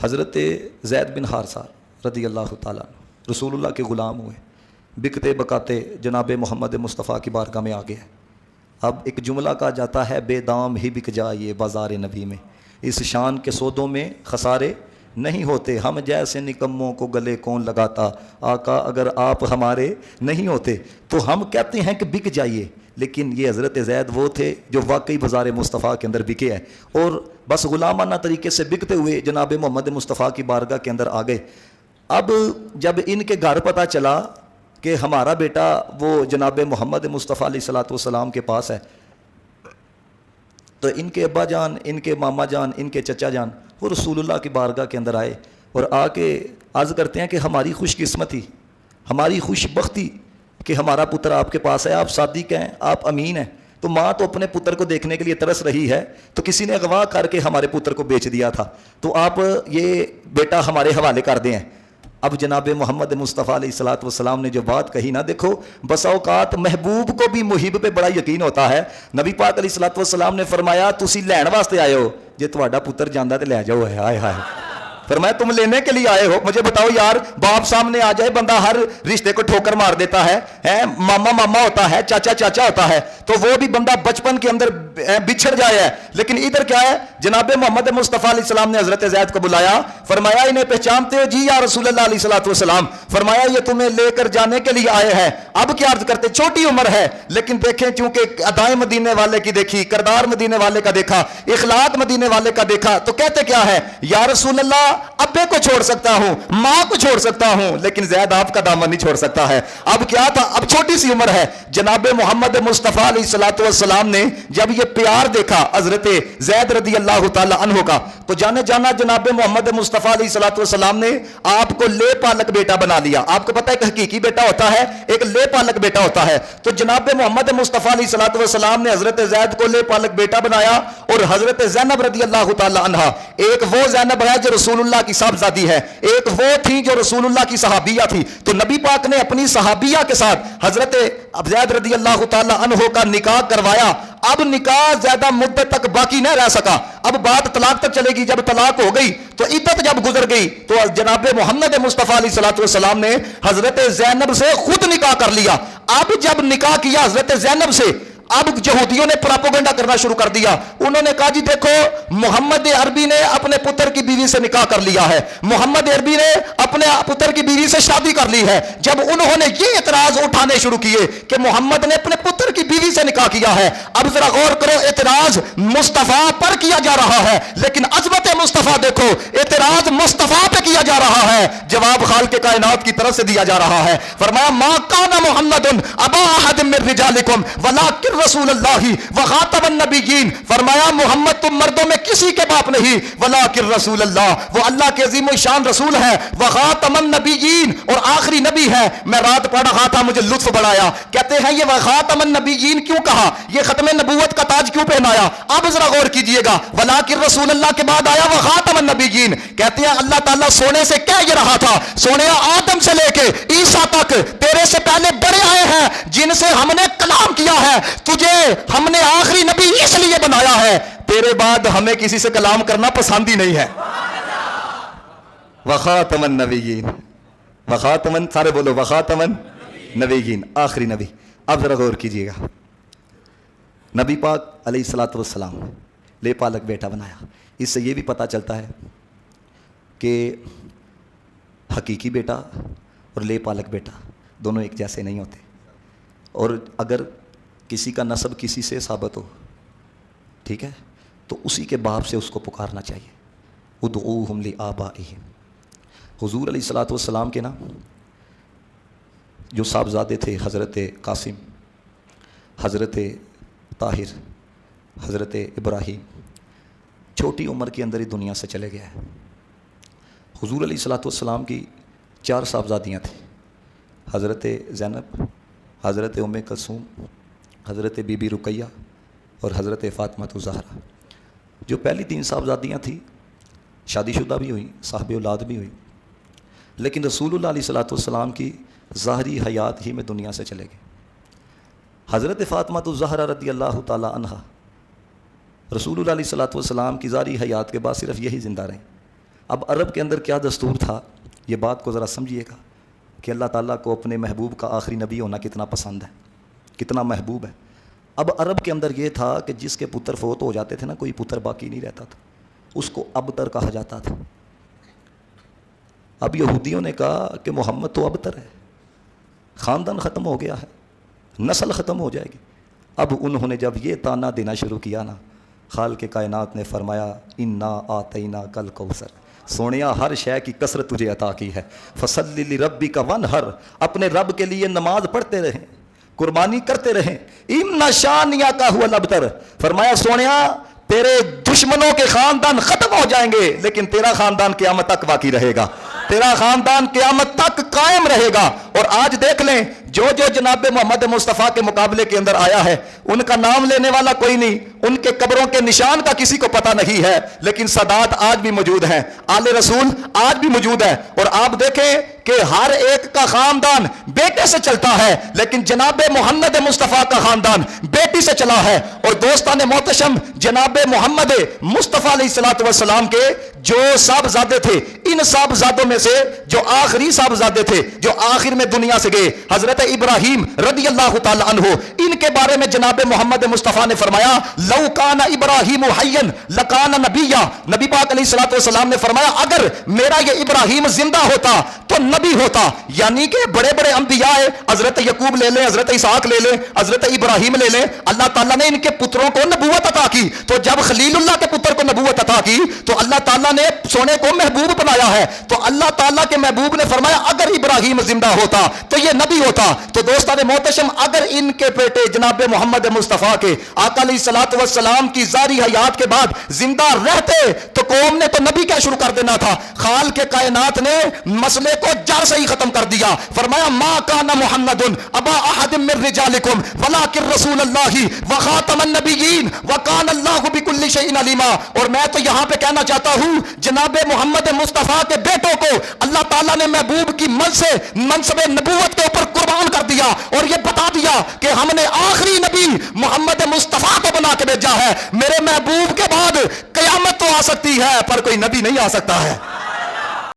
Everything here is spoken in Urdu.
حضرت زید بن حارثہ رضی اللہ تعالیٰ عنہ رسول اللہ کے غلام ہوئے، بکتے بکاتے جناب محمد مصطفیٰ کی بارگاہ میں آ گئے۔ اب ایک جملہ کہا جاتا ہے بے دام ہی بک جائیے بازار نبی میں، اس شان کے سودوں میں خسارے نہیں ہوتے، ہم جیسے نکموں کو گلے کون لگاتا، آقا اگر آپ ہمارے نہیں ہوتے تو ہم کہتے ہیں کہ بک جائیے، لیکن یہ حضرت زید وہ تھے جو واقعی بازار مصطفیٰ کے اندر بکے ہیں، اور بس غلامانہ طریقے سے بکتے ہوئے جناب محمد مصطفیٰ کی بارگاہ کے اندر آ گئے۔ اب جب ان کے گھر پتہ چلا کہ ہمارا بیٹا وہ جناب محمد مصطفیٰ علیہ الصلوۃ والسلام کے پاس ہے، تو ان کے ابا جان، ان کے ماما جان، ان کے چچا جان وہ رسول اللہ کی بارگاہ کے اندر آئے اور آ کے عرض کرتے ہیں کہ ہماری خوش قسمتی، ہماری خوش بختی کہ ہمارا پتر آپ کے پاس ہے، آپ صادق ہیں، آپ امین ہیں۔ تو ماں تو اپنے پتر کو دیکھنے کے لیے ترس رہی ہے، تو کسی نے اغوا کر کے ہمارے پتر کو بیچ دیا تھا، تو آپ یہ بیٹا ہمارے حوالے کر دیں۔ اب جناب محمد مصطفیٰ علیہ الصلوۃ والسلام نے جو بات کہی نا، دیکھو بسا اوقات محبوب کو بھی محب پہ بڑا یقین ہوتا ہے۔ نبی پاک علیہ الصلوۃ والسلام نے فرمایا تسی لین واسطے آئے ہو، جے تہاڈا پتر جاندا تے لے جاؤ۔ ہائے ہائے، فرمایا تم لینے کے لیے آئے ہو؟ مجھے بتاؤ یار، باپ سامنے آ جائے بندہ ہر رشتے کو ٹھوکر مار دیتا ہے، ماما ماما ہوتا ہے، چاچا چاچا ہوتا ہے، تو وہ بھی بندہ بچپن کے اندر بچھڑ جائے ہے، لیکن ادھر کیا ہے، جناب محمد مصطفیٰ علیہ السلام نے حضرت زید کو بلایا، فرمایا انہیں پہچانتے ہو؟ جی یا رسول اللہ علیہ الصلوۃ والسلام۔ فرمایا یہ تمہیں لے کر جانے کے لیے آئے ہیں۔ اب کیا عرض کرتے، چھوٹی عمر ہے لیکن دیکھیں چونکہ ادائیں مدینے والے کی دیکھی، کردار مدینے والے کا دیکھا، اخلاق مدینے والے کا دیکھا، تو کہتے کیا ہے، یا رسول اللہ ابے کو چھوڑ سکتا ہوں، ماں کو چھوڑ سکتا ہوں، لیکن زید آپ کا دامن نہیں چھوڑ سکتا ہے۔ اب کیا تھا، اب چھوٹی سی عمر ہے۔ جناب محمد مصطفیٰ علیہ الصلوۃ والسلام نے جب یہ پیار دیکھا حضرت زید رضی اللہ تعالی عنہ کا، تو جانے جانا جناب محمد مصطفیٰ علیہ الصلوۃ والسلام نے آپ کو لے پالک بیٹا بنا لیا۔ آپ کو پتہ ہے ایک حقیقی بیٹا ہوتا ہے، ایک لے پالک بیٹا ہوتا ہے، تو جناب محمد مصطفیٰ علیہ الصلوۃ والسلام نے حضرت زید کو لے پالک بیٹا بنایا، اور حضرت زینب رضی اللہ تعالی عنہ، ایک وہ زینب ہے جو رسول اللہ کی صاحبزادی ہے، ایک وہ تھی جو رسول اللہ کی صحابیہ تھی، تو نبی پاک نے اپنی صحابیہ کے ساتھ حضرت زید رضی اللہ تعالی عنہ کا نکاح کروایا۔ اب نکاح زیادہ مدت تک باقی نہ رہ سکا، اب بات طلاق تک چلے گی۔ جب طلاق ہو گئی تو عدت جب گزر گئی تو جناب محمد مصطفیٰ علیہ الصلوۃ والسلام نے حضرت زینب سے خود نکاح کر لیا۔ اب جب نکاح کیا حضرت زینب سے، اب یہودیوں نے پراپوگنڈا کرنا شروع کر دیا۔ انہوں نے کہا جی دیکھو محمد عربی نے اپنے پتر کی بیوی سے نکاح کر لیا ہے، محمد عربی نے اپنے پتر کی بیوی سے شادی کر لی ہے۔ جب انہوں نے یہ اعتراض اٹھانے شروع کیے کہ محمد نے اپنے پتر کی بیوی سے نکاح کیا ہے، اب ذرا غور کرو، اعتراض مصطفیٰ پر کیا جا رہا ہے، لیکن عظمت مصطفیٰ دیکھو، اعتراض مصطفیٰ پہ کیا جا رہا ہے، جواب خالق کائنات کی طرف سے دیا جا رہا ہے۔ فرمایا ما کان محمد ابا احد من رجالکم ولکن رسول اللہ وخاتم النبیین۔ فرمایا محمد تم مردوں میں کسی کے باپ نہیں، ولکن رسول اللہ، وہ اللہ کے عظیم الشان رسول ہے، وخاتم النبیین، اور آخری نبی ہے۔ میں رات پڑھ رہا تھا، مجھے لطف بڑا آیا، کہتے ہیں یہ وخاتم النبیین کیوں کہا، یہ ختم نبوت کا تاج کیوں پہنایا؟ اب ذرا غور کیجئے گا، ولکن رسول اللہ کے بعد آیا وخاتم النبیین۔ کہتے ہیں اللہ تعالیٰ سونے سے کہہ یہ رہا تھا، سونے آدم سے لے کے عیسیٰ تک تیرے سے پہلے بڑے آئے ہیں جن سے ہم نے کلام کیا ہے، تجھے ہم نے آخری نبی اس لیے بنایا ہے، تیرے بعد ہمیں کسی سے کلام کرنا پسند ہی نہیں ہے۔ وخاتم النبیین، وخاتمن، سارے بولو وخاتمن نبیین، آخری نبی۔ اب ذرا غور کیجئے گا، نبی پاک علیہ الصلوۃ والسلام لے پالک بیٹا بنایا۔ اس سے یہ بھی پتہ چلتا ہے کہ حقیقی بیٹا اور لے پالک بیٹا دونوں ایک جیسے نہیں ہوتے، اور اگر کسی کا نسب کسی سے ثابت ہو، ٹھیک ہے، تو اسی کے باپ سے اس کو پکارنا چاہیے، ادعوہم لآبائہم۔ حضور علیہ الصلوۃ والسلام کے نام جو صاحبزادے تھے، حضرت قاسم، حضرت طاہر، حضرت ابراہیم، چھوٹی عمر کے اندر ہی دنیا سے چلے گئے۔ حضور علیہ الصلوۃ والسلام کی 4 صاحبزادیاں تھیں، حضرت زینب، حضرت ام کلثوم، حضرت بی بی رقیہ اور حضرت فاطمہ الزہرا۔ جو پہلی 3 صاحبزادیاں تھیں شادی شدہ بھی ہوئیں، صاحب اولاد بھی ہوئی، لیکن رسول اللہ علیہ الصلوۃ والسلام کی ظاہری حیات ہی میں دنیا سے چلے گئے۔ حضرت فاطمہ الزہرا رضی اللہ تعالی عنہا رسول اللہ علیہ الصلوۃ والسلام کی ظاہری حیات کے بعد صرف یہی زندہ رہیں۔ اب عرب کے اندر کیا دستور تھا، یہ بات کو ذرا سمجھیے گا کہ اللہ تعالیٰ کو اپنے محبوب کا آخری نبی ہونا کتنا پسند ہے، کتنا محبوب ہے۔ اب عرب کے اندر یہ تھا کہ جس کے پتر فوت ہو جاتے تھے نا، کوئی پتر باقی نہیں رہتا تھا، اس کو ابتر کہا جاتا تھا۔ اب یہودیوں نے کہا کہ محمد تو ابتر ہے، خاندان ختم ہو گیا ہے، نسل ختم ہو جائے گی۔ اب انہوں نے جب یہ تانا دینا شروع کیا نا، خالق کائنات نے فرمایا انا آتینا کل کوثر، سونیا ہر شے کی کثرت تجھے عطا کی ہے، فصلی لربک وانحر، اپنے رب کے لیے نماز پڑھتے رہیں، قربانی کرتے رہیں، ان شانیہ کا هو الابتر، فرمایا سونیا تیرے دشمنوں کے خاندان ختم ہو جائیں گے لیکن تیرا خاندان قیامت تک باقی رہے گا، تیرا خاندان قیامت تک قائم رہے گا۔ اور آج دیکھ لیں جو جناب محمد مصطفیٰ کے مقابلے کے اندر آیا ہے، ان کا نام لینے والا کوئی نہیں، ان کے قبروں کے نشان کا کسی کو پتہ نہیں ہے، لیکن سادات آج بھی موجود ہیں، آل رسول آج بھی موجود ہے۔ اور آپ دیکھیں کہ ہر ایک کا خاندان بیٹے سے چلتا ہے، لیکن جناب محمد مصطفیٰ کا خاندان بیٹی سے چلا ہے۔ اور دوستان محتشم، جناب محمد مصطفیٰ علیہ السلام کے جو صاحبزادے تھے، ان صاحبزادوں میں سے جو آخری صاحبزادے تھے جو آخر میں دنیا سے گئے، حضرت ابراہیم رضی اللہ تعالی عنہ، ان کے بارے میں جناب محمد مصطفیٰ نے فرمایا لو کان ابراہیم حیا لکان نبیا، نبی پاک علیہ السلام نے فرمایا اگر میرا یہ ابراہیم زندہ ہوتا تو نبی ہوتا۔ یعنی کہ بڑے بڑے انبیاء، حضرت یعقوب لے لیں، حضرت اسحاق لے لیں، حضرت ابراہیم لے لیں، اللہ تعالیٰ نے ان کے پتروں کو نبوت عطا کی۔ تو جب خلیل اللہ کے پتر کو نبوت عطا کی تو اللہ تعالیٰ نے سونے کو محبوب بنایا ہے، تو اللہ تعالیٰ کے محبوب نے فرمایا اگر ابراہیم زندہ ہوتا تو یہ نبی ہوتا۔ تو دوستان محتشم، اگر ان کے بیٹے جناب محمد مصطفیٰ کے آقا علیہ الصلوۃ والسلام کی ظاہری حیات کے بعد زندہ رہتے تو قوم نے تو نبی کیا شروع کر دینا تھا۔ خالق کائنات نے مسئلے کو جڑ سے ہی ختم کر دیا، فرمایا ما کان محمد ابا احد من رجالکم ولکن رسول اللہ وخاتم النبیین وکان اللہ بکل شیء علیما۔ اور میں تو یہاں پہ کہنا چاہتا ہوں جناب محمد مصطفیٰ کے بیٹوں کو اللہ تعالیٰ نے محبوب کی منصب نبوت کے اوپر قربان کر دیا اور یہ بتا دیا کہ ہم نے آخری نبی محمد مصطفیٰ کو بنا کے بھیجا ہے، میرے محبوب کے بعد قیامت تو آ سکتی ہے پر کوئی نبی نہیں آ سکتا ہے۔